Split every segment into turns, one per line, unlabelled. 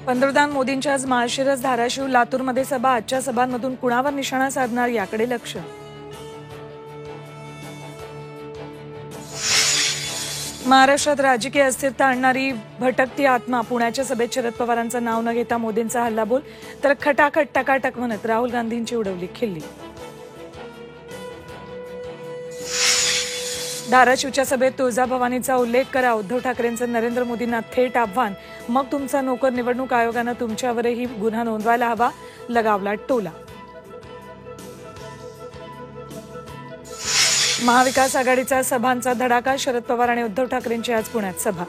पंतप्रधान मोदींच्या आज माळशिरस, धाराशिव, लातूरमध्ये सभा. आजच्या सभांमधून कुणावर निशाणा साधणार याकडे लक्ष. महाराष्ट्रात राजकीय अस्थिरता आणणारी भटकती आत्मा. पुण्याच्या सभेत शरद पवारांचं नाव न घेता मोदींचा हल्लाबोल, तर खटाखट टकाटक म्हणत राहुल गांधींची उडवली खिल्ली. धाराशिवच्या सभेत तुळजाभवानीचा उल्लेख करा. उद्धव ठाकरेंचं नरेंद्र मोदींना थेट आव्हान. मग तुमचा नोकर निवडणूक आयोगानं तुमच्यावरही गुन्हा नोंदवायला हवा, लगावला टोला. महाविकास आघाडीचा सभांचा धडाका. शरद पवार आणि उद्धव ठाकरेंची आज पुण्यात सभा.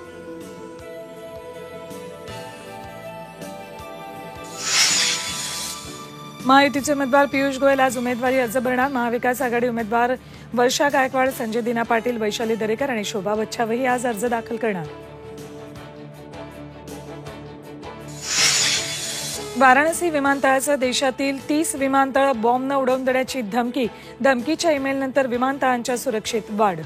महायुतीचे उमेदवार पियुष गोयल आज उमेदवारी अर्ज भरणार. महाविकास आघाडी उमेदवार वर्षा गायकवाड, संजय दिना पाटील, वैशाली दरेकर आणि शोभा बच्छावही आज अर्ज दाखल करणार. वाराणसी विमानतळाचं देशातील 30 विमानतळ बॉम्बनं उडवून देण्याची धमकी. धमकीच्या ईमेलनंतर विमानतळांच्या सुरक्षेत वाढ.